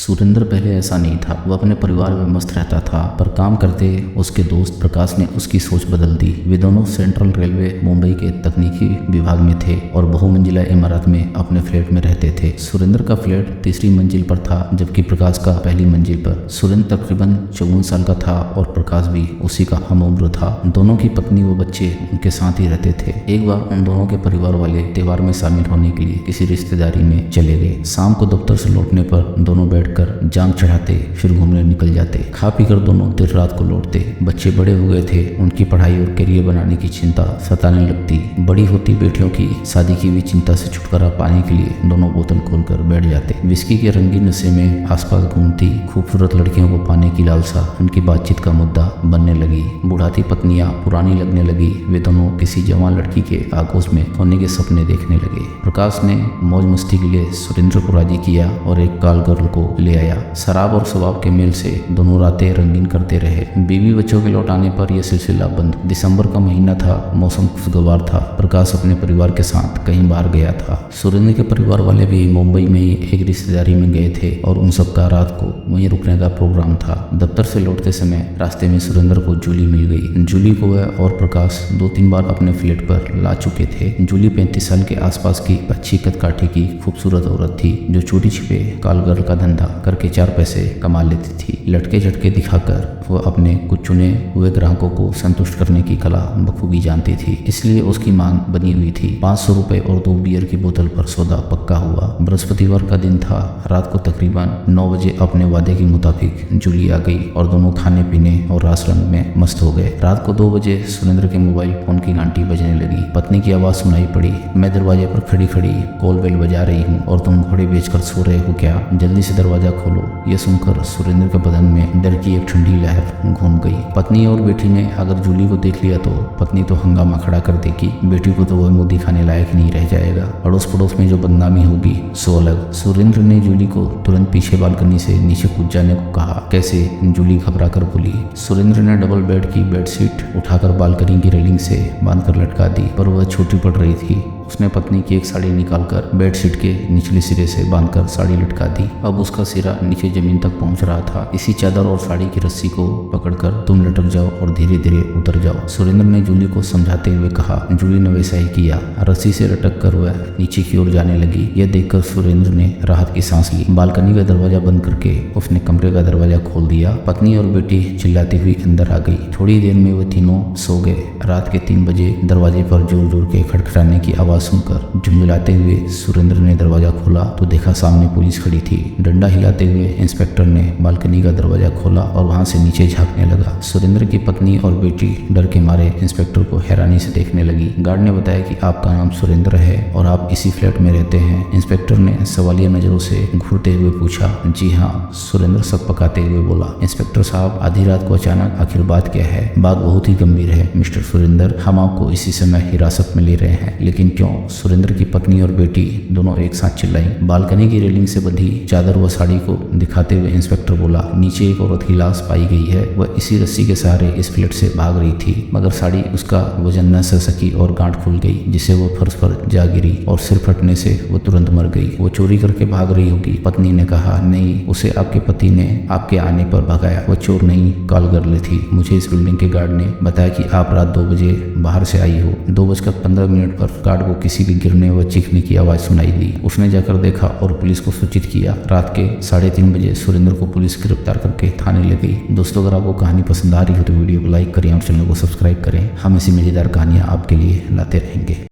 सुरेंद्र पहले ऐसा नहीं था। वह अपने परिवार में मस्त रहता था, पर काम करते उसके दोस्त प्रकाश ने उसकी सोच बदल दी। वे दोनों सेंट्रल रेलवे मुंबई के तकनीकी विभाग में थे और बहुमंजिला इमारत में अपने फ्लैट में रहते थे। सुरेंद्र का फ्लैट तीसरी मंजिल पर था, जबकि प्रकाश का पहली मंजिल पर। सुरेंद्र तकरीबन 54 साल का था और प्रकाश भी उसी का हम उम्र था। दोनों की पत्नी व बच्चे उनके साथ ही रहते थे। एक बार उन दोनों के परिवार वाले त्योहार में शामिल होने के लिए किसी रिश्तेदारी में चले गए। शाम को दफ्तर से लौटने पर दोनों बैठकर जाम चढ़ाते, फिर घूमने निकल जाते। खा पीकर दोनों देर रात को लौटते। बच्चे बड़े हो गए थे, उनकी पढ़ाई और करियर बनाने की चिंता सताने लगती। बड़ी होती बेटियों की शादी की भी चिंता से छुटकारा पाने के लिए दोनों बोतल खोलकर बैठ जाते। विस्की के रंगीन नशे में आसपास घूमती खूबसूरत लड़कियों को पाने की लालसा उनकी बातचीत का मुद्दा बनने लगी। बुढ़ाती पत्नियां पुरानी लगने लगी। वे दोनों किसी जवान लड़की के आगोश में होने के सपने देखने लगे। प्रकाश ने मौज मस्ती के लिए सुरेंद्र को राजी किया और एक काल गर्ल को ले आया। शराब और स्वभाव के मेल से दोनों रातें रंगीन करते रहे। बीवी बच्चों के लौट आने पर यह सिलसिला बंद। दिसंबर का महीना था, मौसम खुशगवार था। प्रकाश अपने परिवार के साथ कहीं बाहर गया था। सुरेंद्र के परिवार वाले भी मुंबई में ही एक रिश्तेदारी में गए थे और उन सबका रात को वहीं रुकने का प्रोग्राम था। दफ्तर से लौटते समय रास्ते में सुरेंद्र को जूली मिल गई। जूली को वह और प्रकाश 2-3 बार अपने फ्लैट पर ला चुके थे। जूली 35 साल के आसपास की अच्छी कदकाठी की खूबसूरत औरत थी, जो चोरी छिपे कालगर्ल का धंधा करके 4 पैसे कमा लेती थी। लटके झटके दिखाकर वह अपने कुछ चुने हुए ग्राहकों को संतुष्ट करने की कला बखूबी जानती थी, इसलिए उसकी मांग बनी हुई थी। 500 रुपए और 2 बियर की बोतल पर सौदा पक्का हुआ। बृहस्पतिवार का दिन था। रात को तकरीबन 9 बजे अपने वादे के मुताबिक जूली आ गई और दोनों खाने पीने और रास रंग में मस्त हो गए। रात को 2 बजे सुरेंद्र के मोबाइल फोन की घंटी बजने लगी। पत्नी की आवाज सुनाई पड़ी। मैं दरवाजे पर खड़ी खड़ी कॉल बेल बजा रही हूँ और तुम घोड़े बेचकर सो रहे हो क्या? जल्दी से दरवाजा खोलो। यह सुनकर सुरेंद्र के बदन में डर की एक ठंडी लहर घूम गई। पत्नी और बेटी ने अगर जूली को देख लिया तो पत्नी तो हंगामा खड़ा कर देगी, बेटी को तो वह मुंह दिखाने लायक नहीं रह जाएगा। अड़ोस पड़ोस में जो बदनामी होगी सो अलग। सुरेंद्र ने जूली को तुरंत पीछे बालकनी से नीचे कूद जाने को कहा। कैसे? जूली घबरा कर बोली। सुरेंद्र ने डबल बेड की बेडशीट उठाकर बालकनी की रेलिंग से बांधकर लटका दी, पर वह छोटी पड़ रही थी। उसने पत्नी की एक साड़ी निकालकर बेडशीट के निचले सिरे से बांधकर साड़ी लटका दी। अब उसका सिरा नीचे जमीन तक पहुंच रहा था। इसी चादर और साड़ी की रस्सी को पकड़कर तुम लटक जाओ और धीरे धीरे उतर जाओ, सुरेंद्र ने जूली को समझाते हुए कहा। जूली ने वैसा ही किया। रस्सी से लटक कर वह नीचे की ओर जाने लगी। यह देखकर सुरेंद्र ने राहत की सांस ली। बालकनी का दरवाजा बंद करके उसने कमरे का दरवाजा खोल दिया। पत्नी और बेटी चिल्लाती हुई अंदर आ गई। थोड़ी देर में वह तीनों सो गए। रात के 3 बजे दरवाजे पर जोर जोर के खटखटाने की आवाज सुनकर झुंझुलाते हुए सुरेंद्र ने दरवाजा खोला तो देखा सामने पुलिस खड़ी थी। डंडा हिलाते हुए इंस्पेक्टर ने बालकनी का दरवाजा खोला और वहां से नीचे झांकने लगा। सुरेंद्र की पत्नी और बेटी डर के मारे इंस्पेक्टर को हैरानी से देखने लगी। गार्ड ने बताया कि आपका नाम सुरेंद्र है और आप इसी फ्लैट में रहते हैं। इंस्पेक्टर ने सवालिया नजरों से घूरते हुए पूछा। जी हाँ, सुरेंद्र सक पकाते हुए बोला। इंस्पेक्टर साहब, आधी रात को अचानक आखिर बात क्या है? बात बहुत ही गंभीर है मिस्टर सुरेंद्र। हम आपको इसी समय हिरासत में ले रहे हैं। लेकिन क्यों? सुरेंद्र की पत्नी और बेटी दोनों एक साथ चिल्लाई। बालकनी की रेलिंग से बंधी चादर व साड़ी को दिखाते हुए इंस्पेक्टर बोला। नीचे एक औरत की लाश पाई गई है। वह इसी रस्सी के सहारे इस फ्लैट से भाग रही थी, मगर साड़ी उसका वजन न सह सकी और गांठ खुल गई, जिससे वो फर्श पर जा गिरी और सिर फटने से वो तुरंत मर गई। वो चोरी करके भाग रही होगी। पत्नी ने कहा। नहीं, उसे आपके पति ने आपके आने पर भगाया। वह चोर नहीं, काल गर्ल थी। मुझे इस बिल्डिंग के गार्ड ने बताया कि आप रात 2 बजे बाहर से आई हो। 2:15 पर गार्ड को किसी के गिरने व चीखने की आवाज सुनाई दी। उसने जाकर देखा और पुलिस को सूचित किया। रात के 3:30 बजे सुरेंद्र को पुलिस गिरफ्तार करके थाने ले गई। दोस्तों, अगर आपको कहानी पसंद आ रही हो तो वीडियो को लाइक करें और चैनल को सब्सक्राइब करें। हम ऐसी मजेदार कहानियां आपके लिए लाते रहेंगे।